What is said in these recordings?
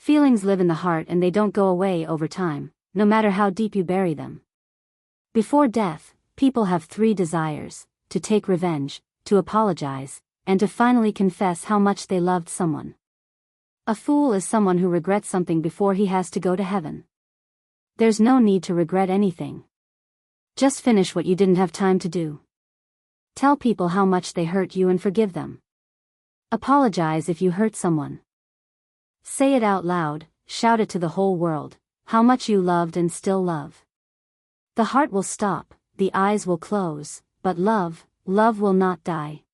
Feelings live in the heart and they don't go away over time, no matter how deep you bury them. Before death, people have three desires: to take revenge, to apologize, and to finally confess how much they loved someone. A fool is someone who regrets something before he has to go to heaven. There's no need to regret anything. Just finish what you didn't have time to do. Tell people how much they hurt you and forgive them. Apologize if you hurt someone. Say it out loud, shout it to the whole world, how much you loved and still love. The heart will stop, the eyes will close, but love will not die.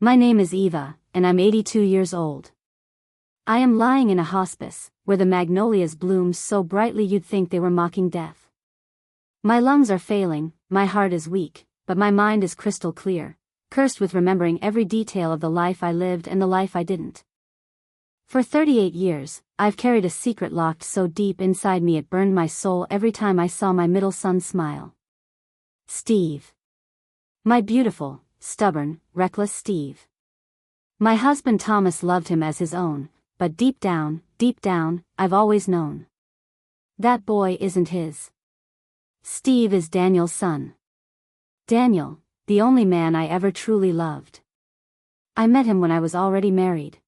My name is Eva, and I'm 82 years old. I am lying in a hospice, where the magnolias bloom so brightly you'd think they were mocking death. My lungs are failing, my heart is weak, but my mind is crystal clear, cursed with remembering every detail of the life I lived and the life I didn't. For 38 years, I've carried a secret locked so deep inside me it burned my soul every time I saw my middle son smile. Steve. My beautiful, stubborn, reckless Steve. My husband Thomas loved him as his own, but deep down, I've always known that boy isn't his. Steve is Daniel's son. Daniel, the only man I ever truly loved. I met him when I was already married.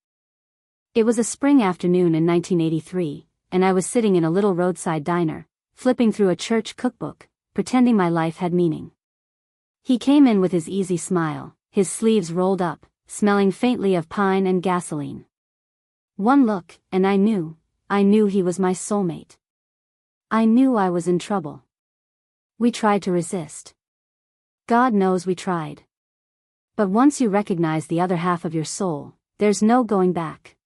It was a spring afternoon in 1983, and I was sitting in a little roadside diner, flipping through a church cookbook, pretending my life had meaning. He came in with his easy smile, his sleeves rolled up, smelling faintly of pine and gasoline. One look, and I knew he was my soulmate. I knew I was in trouble. We tried to resist. God knows we tried. But once you recognize the other half of your soul, there's no going back.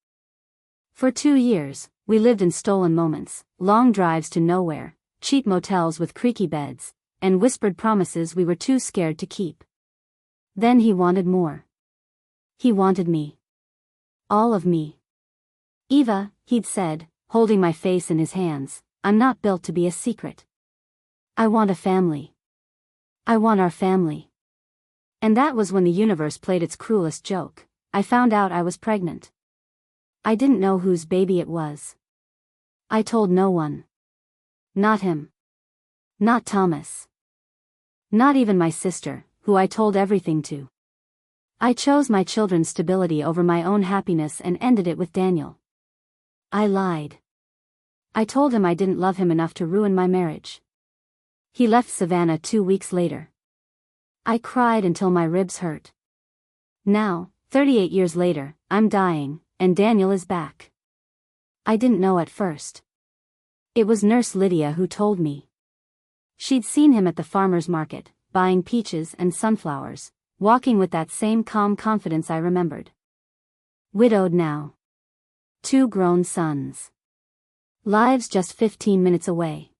For 2 years, we lived in stolen moments, long drives to nowhere, cheap motels with creaky beds, and whispered promises we were too scared to keep. Then he wanted more. He wanted me. All of me. Eva, he'd said, holding my face in his hands, I'm not built to be a secret. I want a family. I want our family. And that was when the universe played its cruelest joke. I found out I was pregnant. I didn't know whose baby it was. I told no one. Not him. Not Thomas. Not even my sister, who I told everything to. I chose my children's stability over my own happiness and ended it with Daniel. I lied. I told him I didn't love him enough to ruin my marriage. He left Savannah 2 weeks later. I cried until my ribs hurt. Now, 38 years later, I'm dying, and Daniel is back. I didn't know at first. It was Nurse Lydia who told me. She'd seen him at the farmer's market, buying peaches and sunflowers, walking with that same calm confidence I remembered. Widowed now. 2 grown sons. Lives just 15 minutes away.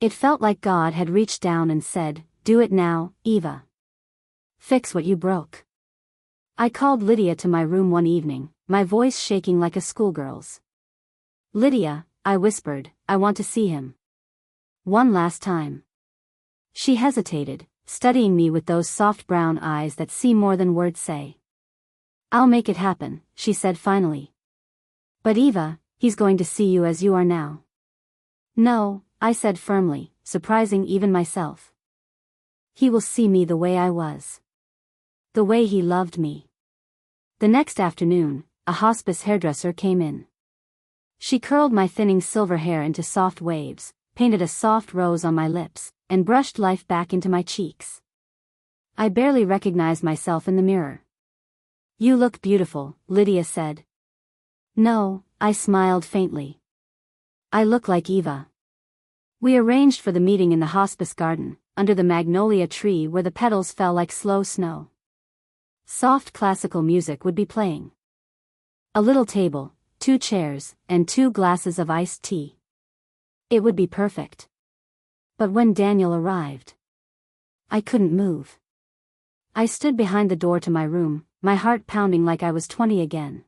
It felt like God had reached down and said, "Do it now, Eva. Fix what you broke." I called Lydia to my room one evening, my voice shaking like a schoolgirl's. "Lydia," I whispered, "I want to see him. One last time." She hesitated, studying me with those soft brown eyes that see more than words say. "I'll make it happen," she said finally. "But Eva, he's going to see you as you are now." "No," I said firmly, surprising even myself. "He will see me the way I was. The way he loved me." The next afternoon, a hospice hairdresser came in. She curled my thinning silver hair into soft waves, painted a soft rose on my lips, and brushed life back into my cheeks. I barely recognized myself in the mirror. "You look beautiful," Lydia said. "No," I smiled faintly. "I look like Eva." We arranged for the meeting in the hospice garden, under the magnolia tree where the petals fell like slow snow. Soft classical music would be playing. A little table, 2 chairs, and 2 glasses of iced tea. It would be perfect. But when Daniel arrived, I couldn't move. I stood behind the door to my room, my heart pounding like I was 20 again.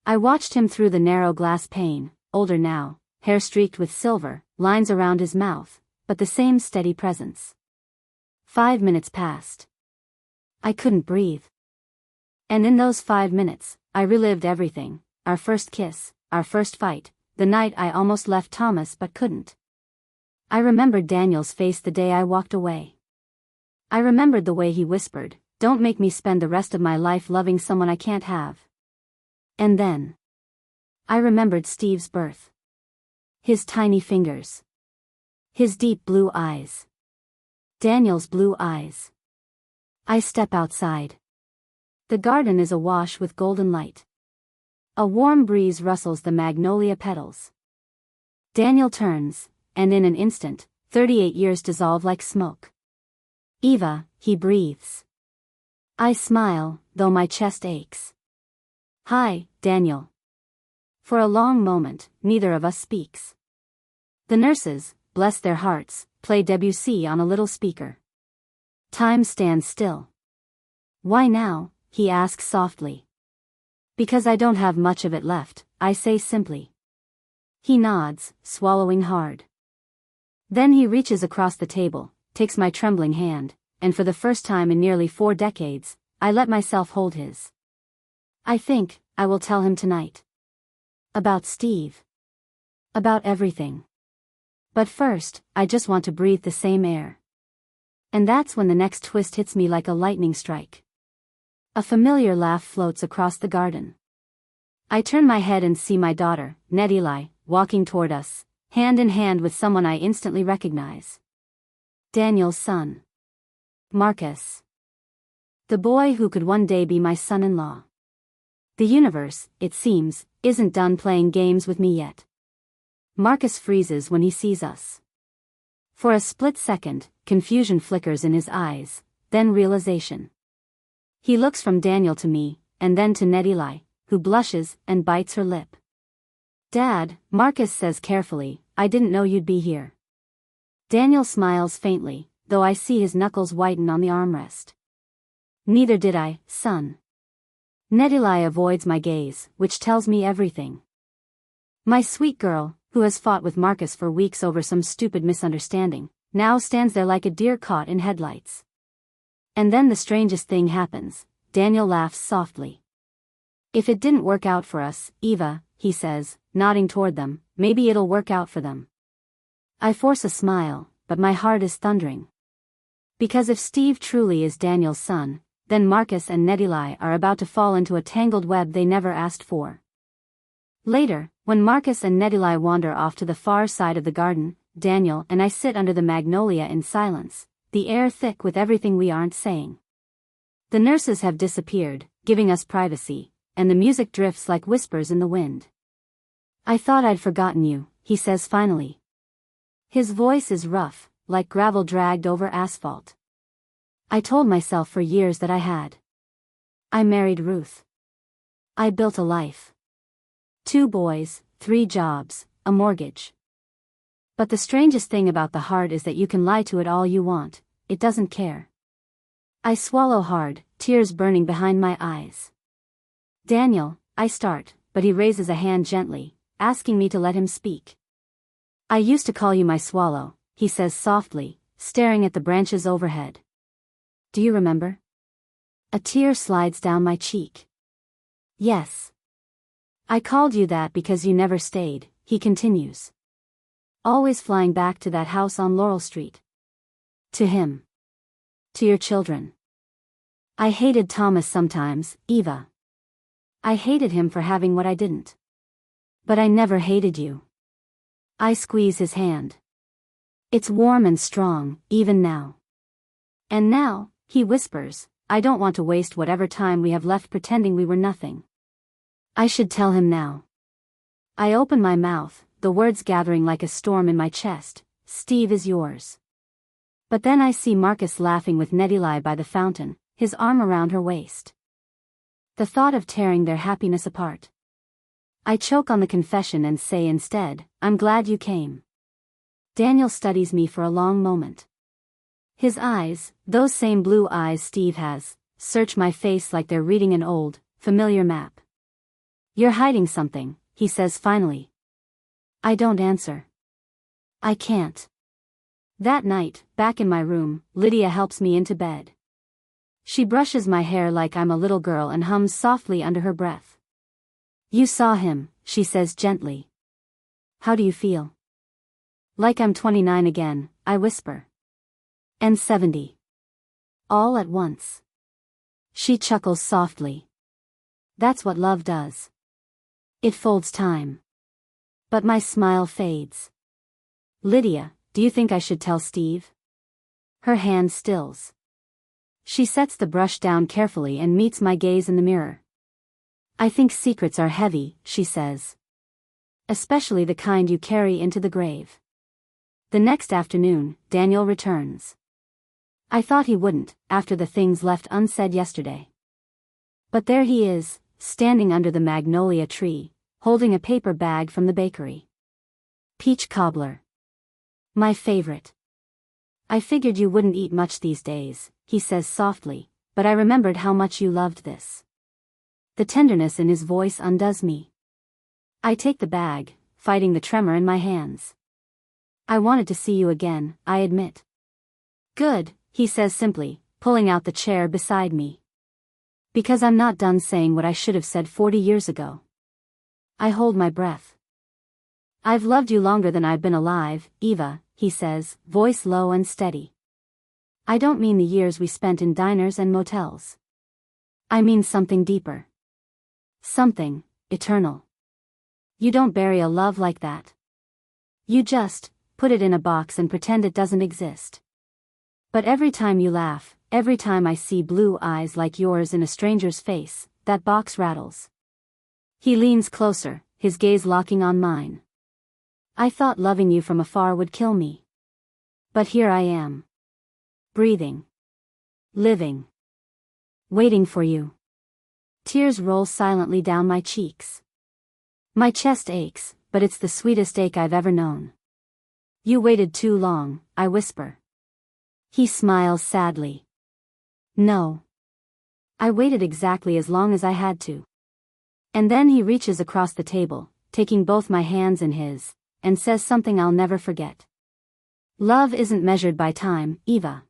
I watched him through the narrow glass pane, older now, hair streaked with silver, lines around his mouth, but the same steady presence. 5 minutes passed. I couldn't breathe. And in those 5 minutes, I relived everything: our first kiss, our first fight, the night I almost left Thomas but couldn't. I remembered Daniel's face the day I walked away. I remembered the way he whispered, "Don't make me spend the rest of my life loving someone I can't have." And then I remembered Steve's birth. His tiny fingers. His deep blue eyes. Daniel's blue eyes. I step outside. The garden is awash with golden light. A warm breeze rustles the magnolia petals. Daniel turns, and in an instant, 38 years dissolve like smoke. "Eva," he breathes. I smile, though my chest aches. "Hi, Daniel." For a long moment, neither of us speaks. The nurses, bless their hearts, play Debussy on a little speaker. Time stands still. "Why now?" he asks softly. "Because I don't have much of it left," I say simply. He nods, swallowing hard. Then he reaches across the table, takes my trembling hand, and for the first time in nearly 4 decades, I let myself hold his. "I think I will tell him tonight. About Steve. About everything. But first, I just want to breathe the same air." And that's when the next twist hits me like a lightning strike. A familiar laugh floats across the garden. I turn my head and see my daughter, Nedilai, walking toward us, hand in hand with someone I instantly recognize. Daniel's son. Marcus. The boy who could one day be my son-in-law. The universe, it seems, isn't done playing games with me yet. Marcus freezes when he sees us. For a split second, confusion flickers in his eyes, then realization. He looks from Daniel to me, and then to Nedilai, who blushes and bites her lip. "Dad," Marcus says carefully, "I didn't know you'd be here." Daniel smiles faintly, though I see his knuckles whiten on the armrest. "Neither did I, son." Nedilai avoids my gaze, which tells me everything. My sweet girl, who has fought with Marcus for weeks over some stupid misunderstanding, now stands there like a deer caught in headlights. And then the strangest thing happens. Daniel laughs softly. "If it didn't work out for us, Eva," he says, nodding toward them, "maybe it'll work out for them." I force a smile, but my heart is thundering. Because if Steve truly is Daniel's son, then Marcus and Nedilai are about to fall into a tangled web they never asked for. Later, when Marcus and Nedilai wander off to the far side of the garden, Daniel and I sit under the magnolia in silence, the air thick with everything we aren't saying. The nurses have disappeared, giving us privacy, and the music drifts like whispers in the wind. "I thought I'd forgotten you," he says finally. His voice is rough, like gravel dragged over asphalt. "I told myself for years that I had. I married Ruth. I built a life. 2 boys, 3 jobs, a mortgage. But the strangest thing about the heart is that you can lie to it all you want, it doesn't care." I swallow hard, tears burning behind my eyes. "Daniel," I start, but he raises a hand gently, asking me to let him speak. "I used to call you my swallow," he says softly, staring at the branches overhead. "Do you remember?" A tear slides down my cheek. "Yes. I called you that because you never stayed," he continues. "Always flying back to that house on Laurel Street. To him. To your children. I hated Thomas sometimes, Eva. I hated him for having what I didn't. But I never hated you." I squeeze his hand. It's warm and strong, even now. "And now," he whispers, "I don't want to waste whatever time we have left pretending we were nothing. I should tell him now." I open my mouth, the words gathering like a storm in my chest. "Steve is yours." But then I see Marcus laughing with Nedilai by the fountain, his arm around her waist. The thought of tearing their happiness apart. I choke on the confession and say instead, "I'm glad you came." Daniel studies me for a long moment. His eyes, those same blue eyes Steve has, search my face like they're reading an old, familiar map. "You're hiding something," he says finally. I don't answer. I can't. That night, back in my room, Lydia helps me into bed. She brushes my hair like I'm a little girl and hums softly under her breath. "You saw him," she says gently. How do you feel? Like I'm 29 again, I whisper. And 70. All at once. She chuckles softly. That's what love does. It folds time. But my smile fades. Lydia, do you think I should tell Steve? Her hand stills. She sets the brush down carefully and meets my gaze in the mirror. I think secrets are heavy, she says. Especially the kind you carry into the grave. The next afternoon, Daniel returns. I thought he wouldn't, after the things left unsaid yesterday. But there he is, standing under the magnolia tree, holding a paper bag from the bakery. Peach cobbler. My favorite. I figured you wouldn't eat much these days, he says softly, but I remembered how much you loved this. The tenderness in his voice undoes me. I take the bag, fighting the tremor in my hands. I wanted to see you again, I admit. Good, he says simply, pulling out the chair beside me. Because I'm not done saying what I should have said 40 years ago. I hold my breath. I've loved you longer than I've been alive, Eva, he says, voice low and steady. I don't mean the years we spent in diners and motels. I mean something deeper. Something eternal. You don't bury a love like that. You just put it in a box and pretend it doesn't exist. But every time you laugh, every time I see blue eyes like yours in a stranger's face, that box rattles. He leans closer, his gaze locking on mine. I thought loving you from afar would kill me. But here I am. Breathing. Living. Waiting for you. Tears roll silently down my cheeks. My chest aches, but it's the sweetest ache I've ever known. You waited too long, I whisper. He smiles sadly. No. I waited exactly as long as I had to. And then he reaches across the table, taking both my hands in his, and says something I'll never forget. Love isn't measured by time, Eva.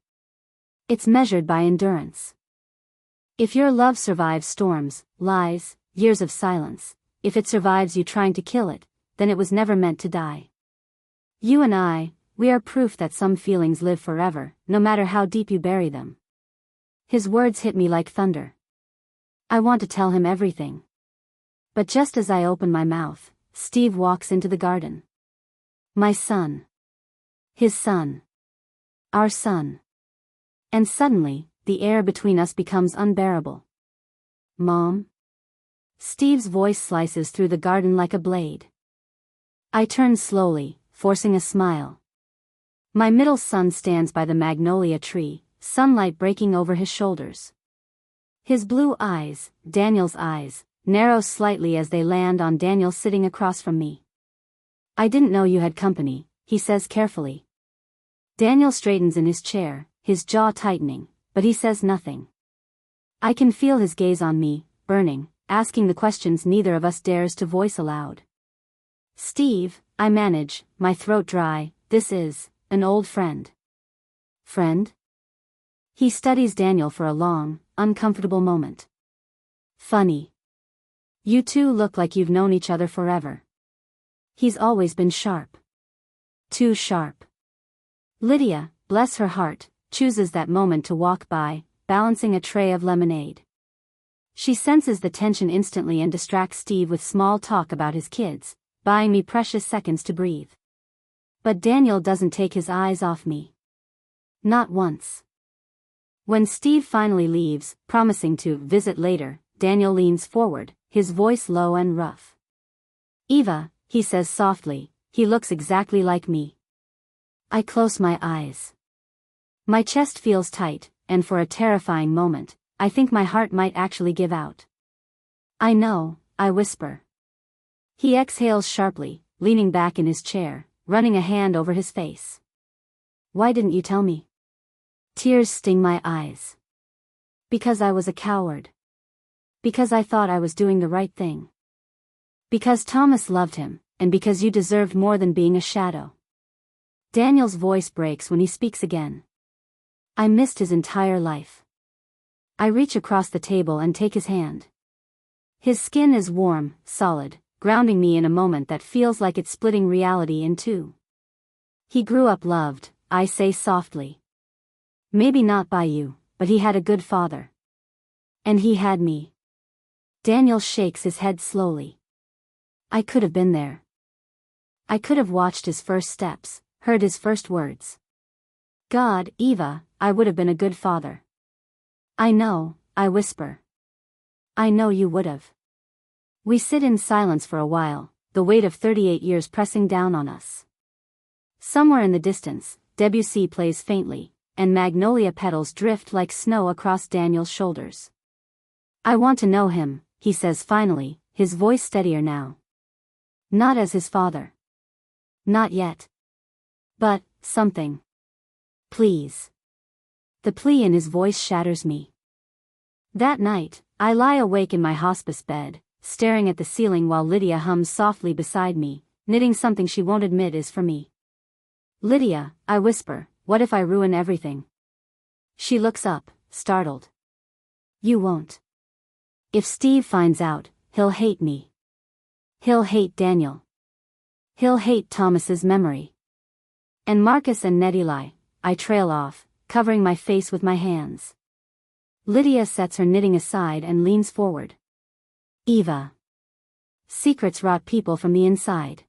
It's measured by endurance. If your love survives storms, lies, years of silence, if it survives you trying to kill it, then it was never meant to die. You and I, we are proof that some feelings live forever, no matter how deep you bury them. His words hit me like thunder. I want to tell him everything. But just as I open my mouth, Steve walks into the garden. My son. His son. Our son. And suddenly, the air between us becomes unbearable. Mom? Steve's voice slices through the garden like a blade. I turn slowly, forcing a smile. My middle son stands by the magnolia tree, sunlight breaking over his shoulders. His blue eyes, Daniel's eyes, narrow slightly as they land on Daniel sitting across from me. I didn't know you had company, he says carefully. Daniel straightens in his chair, his jaw tightening, but he says nothing. I can feel his gaze on me, burning, asking the questions neither of us dares to voice aloud. Steve, I manage, my throat dry, this is an old friend. Friend? He studies Daniel for a long, uncomfortable moment. Funny. You two look like you've known each other forever. He's always been sharp. Too sharp. Lydia, bless her heart, chooses that moment to walk by, balancing a tray of lemonade. She senses the tension instantly and distracts Steve with small talk about his kids, buying me precious seconds to breathe. But Daniel doesn't take his eyes off me. Not once. When Steve finally leaves, promising to visit later, Daniel leans forward, his voice low and rough. Eva, he says softly, he looks exactly like me. I close my eyes. My chest feels tight, and for a terrifying moment, I think my heart might actually give out. I know, I whisper. He exhales sharply, leaning back in his chair, running a hand over his face. Why didn't you tell me? Tears sting my eyes. Because I was a coward. Because I thought I was doing the right thing. Because Thomas loved him, and because you deserved more than being a shadow. Daniel's voice breaks when he speaks again. I missed his entire life. I reach across the table and take his hand. His skin is warm, solid, grounding me in a moment that feels like it's splitting reality in two. He grew up loved, I say softly. Maybe not by you, but he had a good father. And he had me. Daniel shakes his head slowly. I could have been there. I could have watched his first steps, heard his first words. God, Eva, I would have been a good father. I know, I whisper. I know you would have. We sit in silence for a while, the weight of 38 years pressing down on us. Somewhere in the distance, Debussy plays faintly, and magnolia petals drift like snow across Daniel's shoulders. I want to know him, he says finally, his voice steadier now. Not as his father. Not yet. But, something. Please. The plea in his voice shatters me. That night, I lie awake in my hospice bed, staring at the ceiling while Lydia hums softly beside me, knitting something she won't admit is for me. Lydia, I whisper, what if I ruin everything? She looks up, startled. You won't. If Steve finds out, he'll hate me. He'll hate Daniel. He'll hate Thomas's memory. And Marcus and Nedili. I trail off, covering my face with my hands. Lydia sets her knitting aside and leans forward. Eva. Secrets rot people from the inside.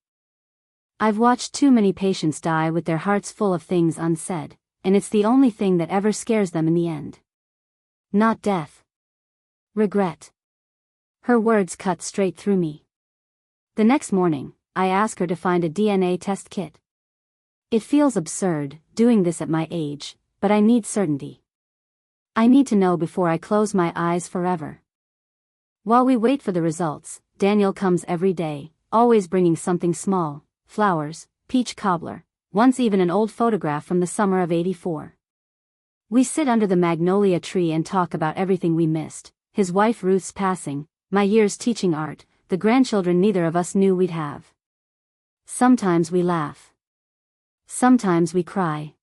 I've watched too many patients die with their hearts full of things unsaid, and it's the only thing that ever scares them in the end. Not death. Regret. Her words cut straight through me. The next morning, I ask her to find a DNA test kit. It feels absurd, doing this at my age, but I need certainty. I need to know before I close my eyes forever. While we wait for the results, Daniel comes every day, always bringing something small, flowers, peach cobbler, once even an old photograph from the summer of '84. We sit under the magnolia tree and talk about everything we missed, his wife Ruth's passing, my years teaching art, the grandchildren neither of us knew we'd have. Sometimes we laugh. Sometimes we cry.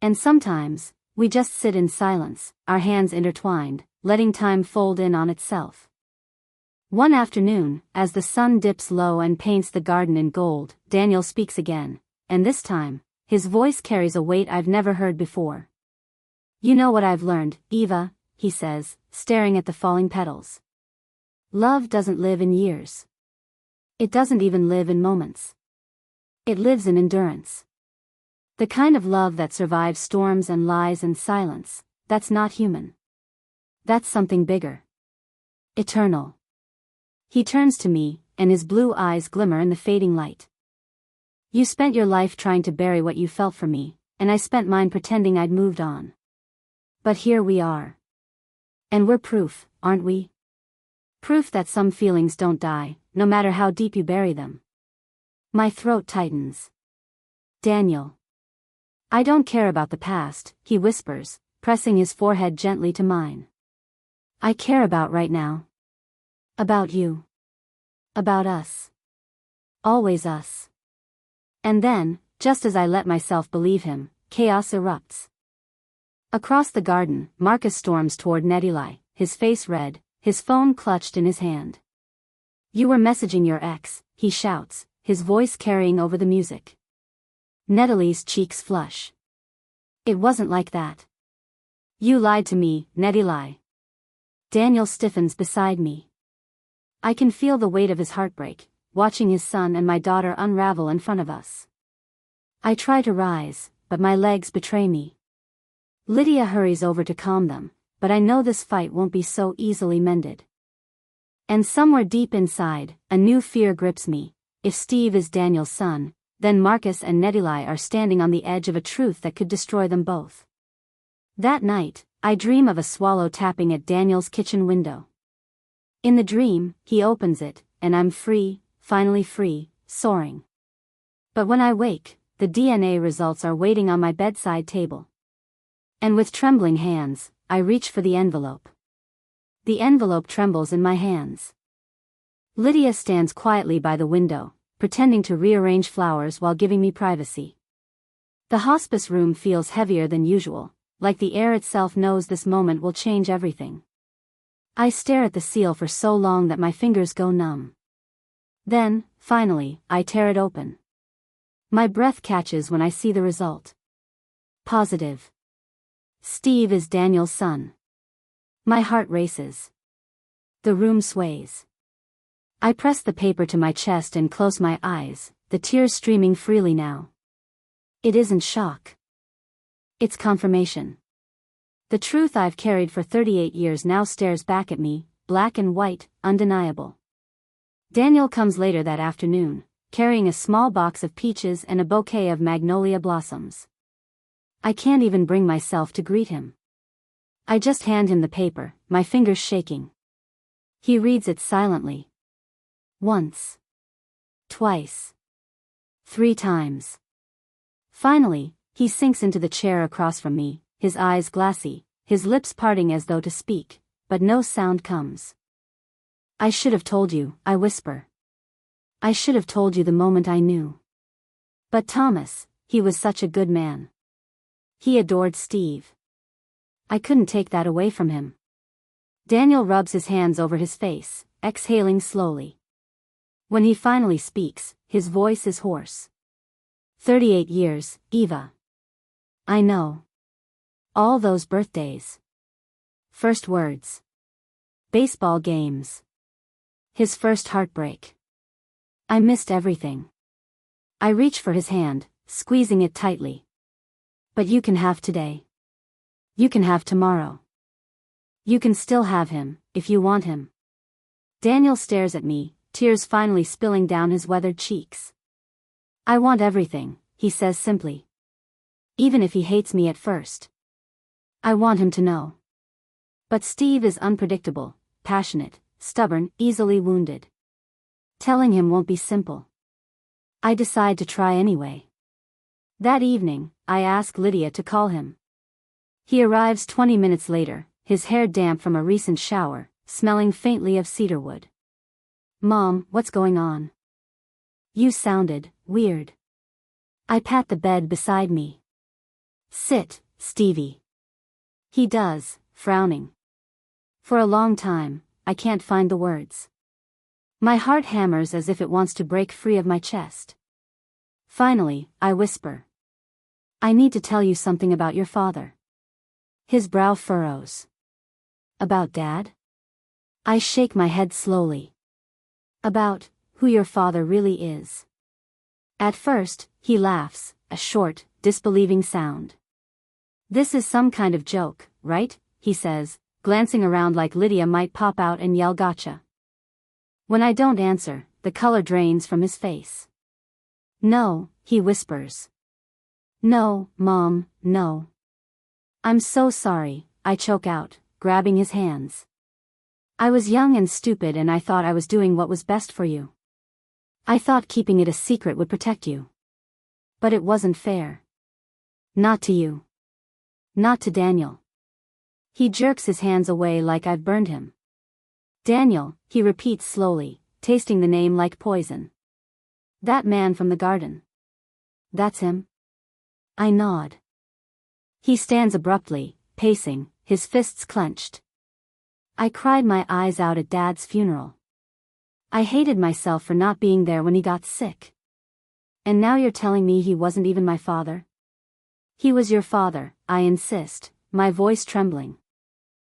And sometimes, we just sit in silence, our hands intertwined, letting time fold in on itself. One afternoon, as the sun dips low and paints the garden in gold, Daniel speaks again, and this time, his voice carries a weight I've never heard before. You know what I've learned, Eva, he says, staring at the falling petals. Love doesn't live in years. It doesn't even live in moments. It lives in endurance. The kind of love that survives storms and lies and silence, that's not human. That's something bigger. Eternal. He turns to me, and his blue eyes glimmer in the fading light. You spent your life trying to bury what you felt for me, and I spent mine pretending I'd moved on. But here we are. And we're proof, aren't we? Proof that some feelings don't die, no matter how deep you bury them. My throat tightens. Daniel. I don't care about the past, he whispers, pressing his forehead gently to mine. I care about right now. About you. About us. Always us. And then, just as I let myself believe him, chaos erupts. Across the garden, Marcus storms toward Nedili, his face red, his phone clutched in his hand. You were messaging your ex, he shouts, his voice carrying over the music. Nedili's cheeks flush. It wasn't like that. You lied to me, Nedili. Daniel stiffens beside me. I can feel the weight of his heartbreak, watching his son and my daughter unravel in front of us. I try to rise, but my legs betray me. Lydia hurries over to calm them, but I know this fight won't be so easily mended. And somewhere deep inside, a new fear grips me. If Steve is Daniel's son, then Marcus and Nedili are standing on the edge of a truth that could destroy them both. That night, I dream of a swallow tapping at Daniel's kitchen window. In the dream, he opens it, and I'm free, finally free, soaring. But when I wake, the DNA results are waiting on my bedside table. And with trembling hands, I reach for the envelope. The envelope trembles in my hands. Lydia stands quietly by the window, pretending to rearrange flowers while giving me privacy. The hospice room feels heavier than usual, like the air itself knows this moment will change everything. I stare at the seal for so long that my fingers go numb. Then, finally, I tear it open. My breath catches when I see the result. Positive. Steve is Daniel's son. My heart races. The room sways. I press the paper to my chest and close my eyes, the tears streaming freely now. It isn't shock. It's confirmation. The truth I've carried for 38 years now stares back at me, black and white, undeniable. Daniel comes later that afternoon, carrying a small box of peaches and a bouquet of magnolia blossoms. I can't even bring myself to greet him. I just hand him the paper, my fingers shaking. He reads it silently. Once. Twice. 3 times. Finally, he sinks into the chair across from me, his eyes glassy, his lips parting as though to speak, but no sound comes. I should have told you, I whisper. I should have told you the moment I knew. But Thomas, he was such a good man. He adored Steve. I couldn't take that away from him. Daniel rubs his hands over his face, exhaling slowly. When he finally speaks, his voice is hoarse. 38 years, Eva. I know. All those birthdays. First words. Baseball games. His first heartbreak. I missed everything. I reach for his hand, squeezing it tightly. But you can have today. You can have tomorrow. You can still have him, if you want him. Daniel stares at me, tears finally spilling down his weathered cheeks. I want everything, he says simply. Even if he hates me at first. I want him to know. But Steve is unpredictable, passionate, stubborn, easily wounded. Telling him won't be simple. I decide to try anyway. That evening, I ask Lydia to call him. He arrives 20 minutes later, his hair damp from a recent shower, smelling faintly of cedarwood. Mom, what's going on? You sounded weird. I pat the bed beside me. Sit, Stevie. He does, frowning. For a long time, I can't find the words. My heart hammers as if it wants to break free of my chest. Finally, I whisper. I need to tell you something about your father. His brow furrows. About Dad? I shake my head slowly. About who your father really is. At first, he laughs, a short, disbelieving sound. This is some kind of joke, right? He says, glancing around like Lydia might pop out and yell gotcha. When I don't answer, the color drains from his face. No, he whispers. No, Mom, no. I'm so sorry, I choke out, grabbing his hands. I was young and stupid and I thought I was doing what was best for you. I thought keeping it a secret would protect you. But it wasn't fair. Not to you. Not to Daniel. He jerks his hands away like I've burned him. Daniel, he repeats slowly, tasting the name like poison. That man from the garden. That's him? I nod. He stands abruptly, pacing, his fists clenched. I cried my eyes out at Dad's funeral. I hated myself for not being there when he got sick. And now you're telling me he wasn't even my father? He was your father, I insist, my voice trembling.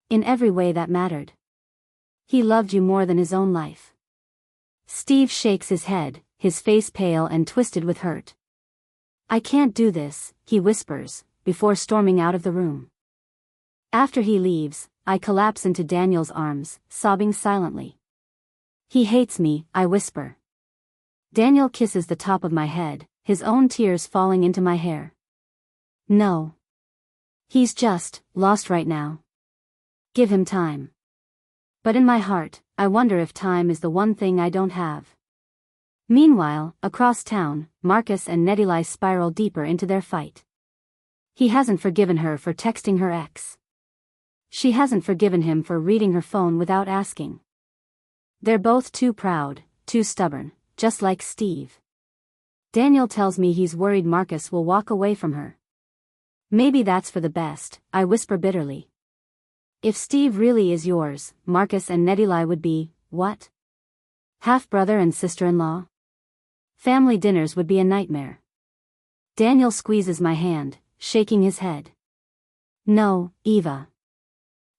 In every way that mattered. He loved you more than his own life. Steve shakes his head, his face pale and twisted with hurt. I can't do this, he whispers, before storming out of the room. After he leaves, I collapse into Daniel's arms, sobbing silently. He hates me, I whisper. Daniel kisses the top of my head, his own tears falling into my hair. No. He's just lost right now. Give him time. But in my heart, I wonder if time is the one thing I don't have. Meanwhile, across town, Marcus and Nedilai spiral deeper into their fight. He hasn't forgiven her for texting her ex. She hasn't forgiven him for reading her phone without asking. They're both too proud, too stubborn, just like Steve. Daniel tells me he's worried Marcus will walk away from her. Maybe that's for the best, I whisper bitterly. If Steve really is yours, Marcus and Nedilai would be, what? Half-brother and sister-in-law? Family dinners would be a nightmare. Daniel squeezes my hand, shaking his head. No, Eva.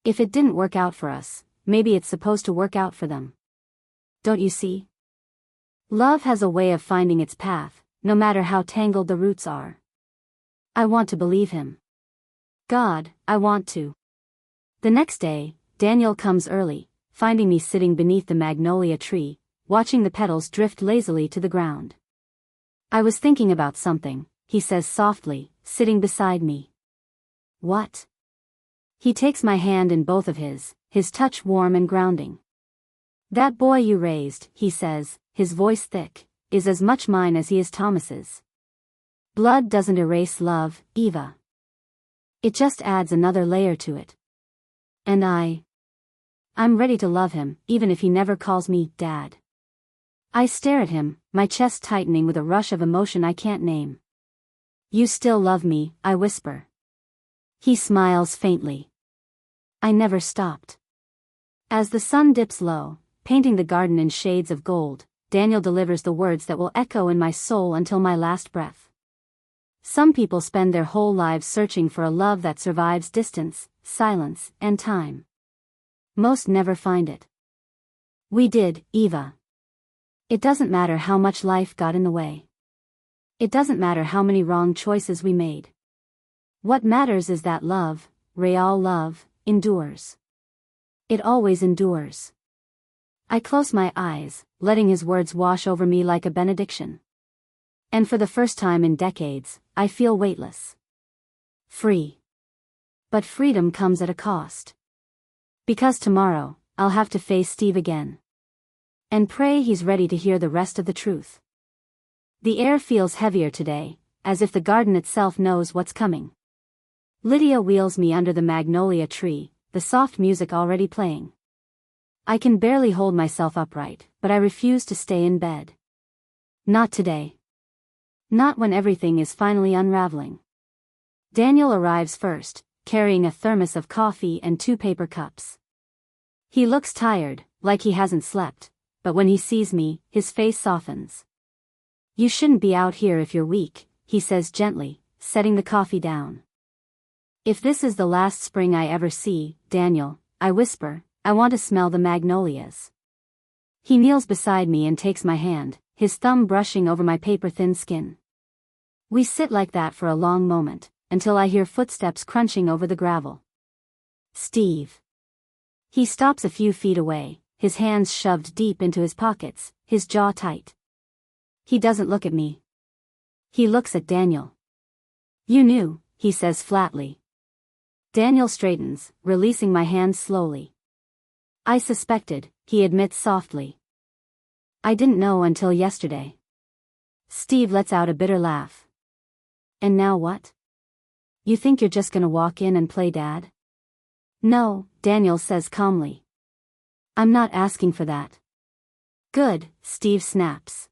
If it didn't work out for us, maybe it's supposed to work out for them. Don't you see? Love has a way of finding its path, no matter how tangled the roots are. I want to believe him. God, I want to. The next day, Daniel comes early, finding me sitting beneath the magnolia tree, watching the petals drift lazily to the ground. I was thinking about something, he says softly, sitting beside me. What? He takes my hand in both of his touch warm and grounding. That boy you raised, he says, his voice thick, is as much mine as he is Thomas's. Blood doesn't erase love, Eva. It just adds another layer to it. And I'm ready to love him, even if he never calls me Dad. I stare at him, my chest tightening with a rush of emotion I can't name. You still love me, I whisper. He smiles faintly. I never stopped. As the sun dips low, painting the garden in shades of gold, Daniel delivers the words that will echo in my soul until my last breath. Some people spend their whole lives searching for a love that survives distance, silence, and time. Most never find it. We did, Eva. It doesn't matter how much life got in the way. It doesn't matter how many wrong choices we made. What matters is that love, real love, endures. It always endures. I close my eyes, letting his words wash over me like a benediction. And for the first time in decades, I feel weightless. Free. But freedom comes at a cost. Because tomorrow, I'll have to face Steve again. And pray he's ready to hear the rest of the truth. The air feels heavier today, as if the garden itself knows what's coming. Lydia wheels me under the magnolia tree, the soft music already playing. I can barely hold myself upright, but I refuse to stay in bed. Not today. Not when everything is finally unraveling. Daniel arrives first, carrying a thermos of coffee and 2 paper cups. He looks tired, like he hasn't slept, but when he sees me, his face softens. You shouldn't be out here if you're weak, he says gently, setting the coffee down. If this is the last spring I ever see, Daniel, I whisper, I want to smell the magnolias. He kneels beside me and takes my hand, his thumb brushing over my paper-thin skin. We sit like that for a long moment, until I hear footsteps crunching over the gravel. Steve. He stops a few feet away, his hands shoved deep into his pockets, his jaw tight. He doesn't look at me. He looks at Daniel. You knew, he says flatly. Daniel straightens, releasing my hands slowly. I suspected, he admits softly. I didn't know until yesterday. Steve lets out a bitter laugh. And now what? You think you're just gonna walk in and play Dad? No, Daniel says calmly. I'm not asking for that. Good, Steve snaps.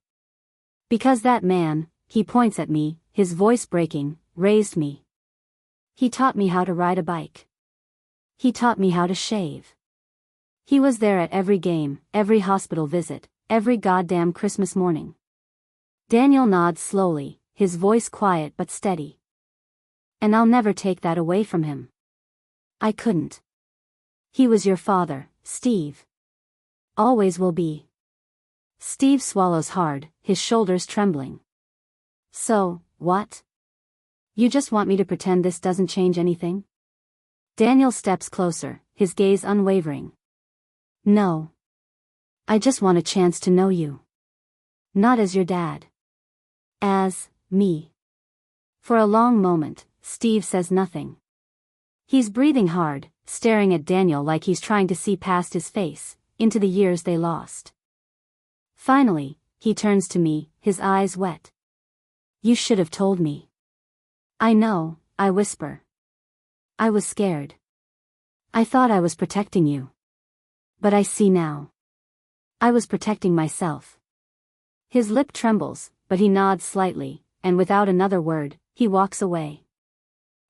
Because that man, he points at me, his voice breaking, raised me. He taught me how to ride a bike. He taught me how to shave. He was there at every game, every hospital visit, every goddamn Christmas morning. Daniel nods slowly, his voice quiet but steady. And I'll never take that away from him. I couldn't. He was your father, Steve. Always will be. Steve swallows hard, his shoulders trembling. So, what? You just want me to pretend this doesn't change anything? Daniel steps closer, his gaze unwavering. No. I just want a chance to know you. Not as your dad. As me. For a long moment, Steve says nothing. He's breathing hard, staring at Daniel like he's trying to see past his face, into the years they lost. Finally, he turns to me, his eyes wet. You should have told me. I know, I whisper. I was scared. I thought I was protecting you. But I see now. I was protecting myself. His lip trembles, but he nods slightly, and without another word, he walks away.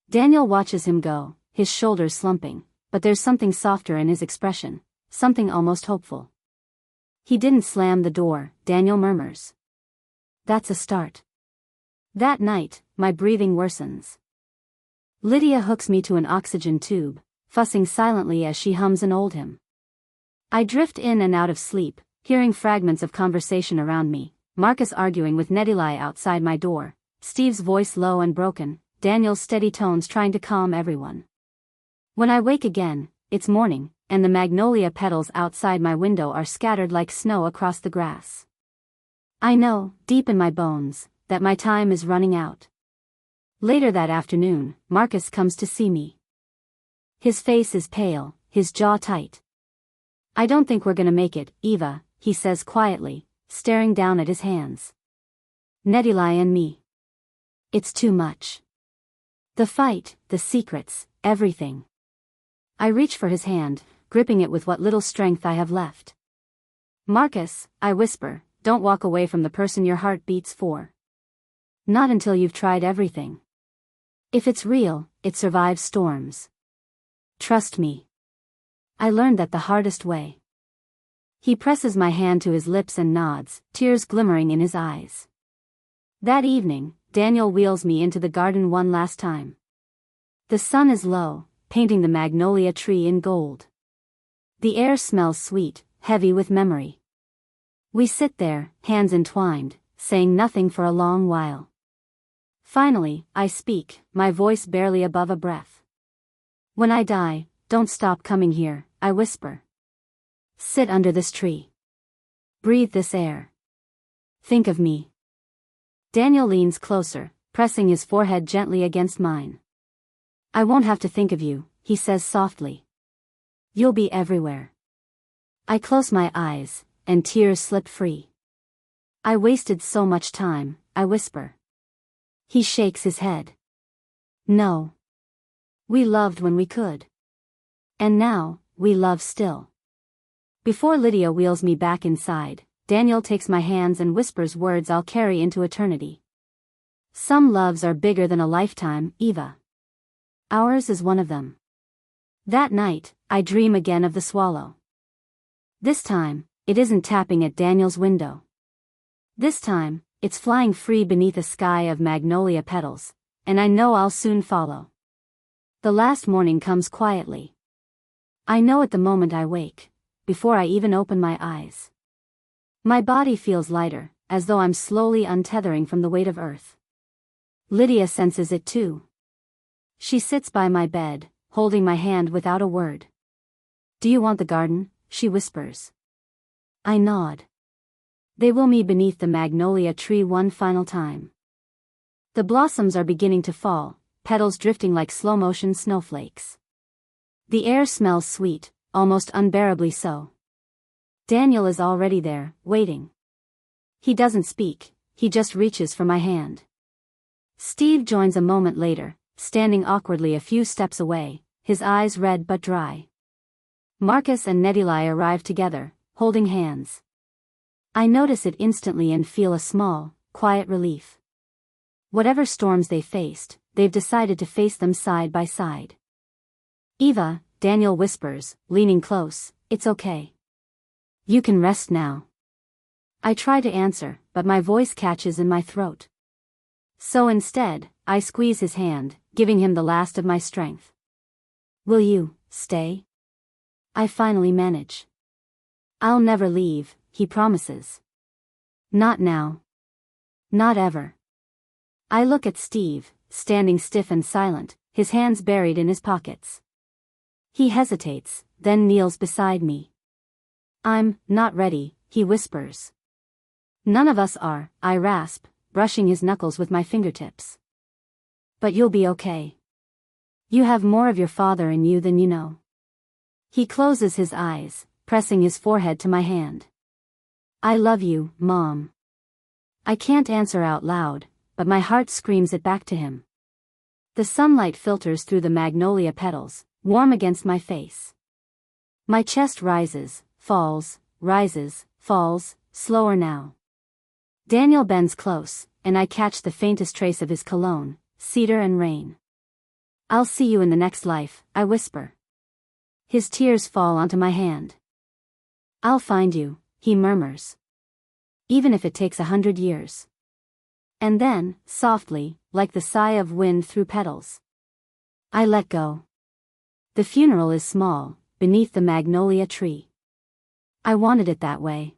Daniel watches him go, his shoulders slumping, but there's something softer in his expression, something almost hopeful. He didn't slam the door, Daniel murmurs. That's a start. That night, my breathing worsens. Lydia hooks me to an oxygen tube, fussing silently as she hums an old hymn. I drift in and out of sleep, hearing fragments of conversation around me, Marcus arguing with Nedilai outside my door, Steve's voice low and broken, Daniel's steady tones trying to calm everyone. When I wake again, it's morning, and the magnolia petals outside my window are scattered like snow across the grass. I know, deep in my bones, that my time is running out. Later that afternoon, Marcus comes to see me. His face is pale, his jaw tight. I don't think we're gonna make it, Eva, he says quietly, staring down at his hands. Nedilai and me. It's too much. The fight, the secrets, everything. I reach for his hand, gripping it with what little strength I have left. Marcus, I whisper, don't walk away from the person your heart beats for. Not until you've tried everything. If it's real, it survives storms. Trust me. I learned that the hardest way. He presses my hand to his lips and nods, tears glimmering in his eyes. That evening, Daniel wheels me into the garden one last time. The sun is low, painting the magnolia tree in gold. The air smells sweet, heavy with memory. We sit there, hands entwined, saying nothing for a long while. Finally, I speak, my voice barely above a breath. When I die, don't stop coming here, I whisper. Sit under this tree. Breathe this air. Think of me. Daniel leans closer, pressing his forehead gently against mine. I won't have to think of you, he says softly. You'll be everywhere. I close my eyes, and tears slip free. I wasted so much time, I whisper. He shakes his head. No. We loved when we could. And now, we love still. Before Lydia wheels me back inside, Daniel takes my hands and whispers words I'll carry into eternity. Some loves are bigger than a lifetime, Eva. Ours is one of them. That night, I dream again of the swallow. This time, it isn't tapping at Daniel's window. This time, it's flying free beneath a sky of magnolia petals, and I know I'll soon follow. The last morning comes quietly. I know at the moment I wake, before I even open my eyes. My body feels lighter, as though I'm slowly untethering from the weight of earth. Lydia senses it too. She sits by my bed, holding my hand without a word. Do you want the garden? She whispers. I nod. They will meet beneath the magnolia tree one final time. The blossoms are beginning to fall, petals drifting like slow-motion snowflakes. The air smells sweet, almost unbearably so. Daniel is already there, waiting. He doesn't speak, he just reaches for my hand. Steve joins a moment later, standing awkwardly a few steps away, his eyes red but dry. Marcus and Nedilai arrive together, holding hands. I notice it instantly and feel a small, quiet relief. Whatever storms they faced, they've decided to face them side by side. Eva, Daniel whispers, leaning close, it's okay. You can rest now. I try to answer, but my voice catches in my throat. So instead, I squeeze his hand, giving him the last of my strength. Will you stay? I finally manage. I'll never leave, he promises. Not now. Not ever. I look at Steve, standing stiff and silent, his hands buried in his pockets. He hesitates, then kneels beside me. I'm not ready, he whispers. None of us are, I rasp, brushing his knuckles with my fingertips. But you'll be okay. You have more of your father in you than you know. He closes his eyes, pressing his forehead to my hand. I love you, Mom. I can't answer out loud, but my heart screams it back to him. The sunlight filters through the magnolia petals, warm against my face. My chest rises, falls, rises, falls, slower now. Daniel bends close, and I catch the faintest trace of his cologne, cedar and rain. I'll see you in the next life, I whisper. His tears fall onto my hand. I'll find you, he murmurs. Even if it takes 100 years. And then, softly, like the sigh of wind through petals, I let go. The funeral is small, beneath the magnolia tree. I wanted it that way.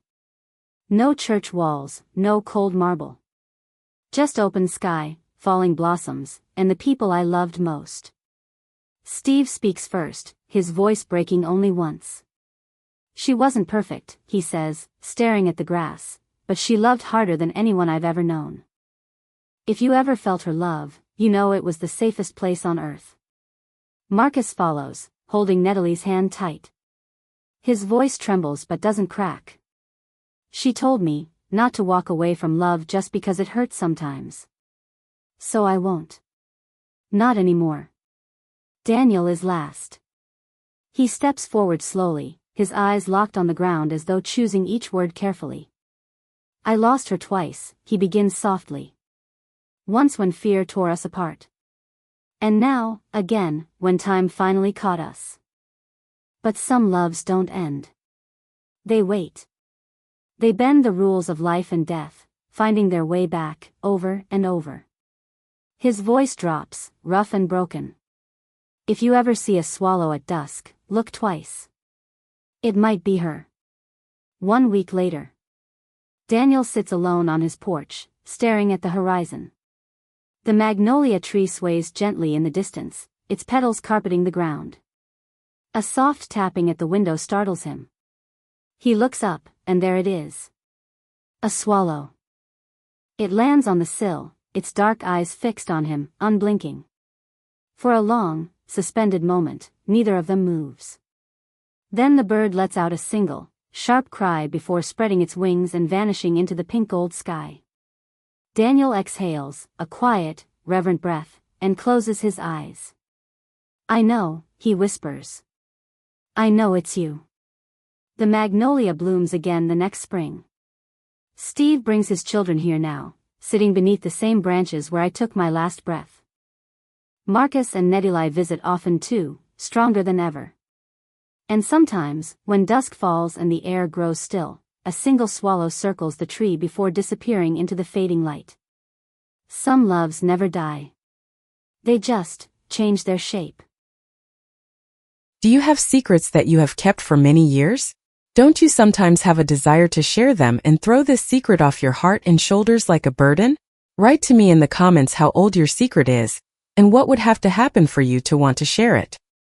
No church walls, no cold marble. Just open sky, falling blossoms, and the people I loved most. Steve speaks first, his voice breaking only once. She wasn't perfect, he says, staring at the grass, but she loved harder than anyone I've ever known. If you ever felt her love, you know it was the safest place on earth. Marcus follows, holding Natalie's hand tight. His voice trembles but doesn't crack. She told me not to walk away from love just because it hurts sometimes. So I won't. Not anymore. Daniel is last. He steps forward slowly, his eyes locked on the ground as though choosing each word carefully. I lost her twice, he begins softly. Once when fear tore us apart. And now, again, when time finally caught us. But some loves don't end. They wait. They bend the rules of life and death, finding their way back, over and over. His voice drops, rough and broken. If you ever see a swallow at dusk, look twice. It might be her. 1 week later. Daniel sits alone on his porch, staring at the horizon. The magnolia tree sways gently in the distance, its petals carpeting the ground. A soft tapping at the window startles him. He looks up, and there it is. A swallow. It lands on the sill, its dark eyes fixed on him, unblinking. For a long, suspended moment, neither of them moves. Then the bird lets out a single, sharp cry before spreading its wings and vanishing into the pink-gold sky. Daniel exhales, a quiet, reverent breath, and closes his eyes. I know, he whispers. I know it's you. The magnolia blooms again the next spring. Steve brings his children here now, sitting beneath the same branches where I took my last breath. Marcus and Natalie visit often too, stronger than ever. And sometimes, when dusk falls and the air grows still, a single swallow circles the tree before disappearing into the fading light. Some loves never die. They just change their shape. Do you have secrets that you have kept for many years? Don't you sometimes have a desire to share them and throw this secret off your heart and shoulders like a burden? Write to me in the comments how old your secret is, and what would have to happen for you to want to share it.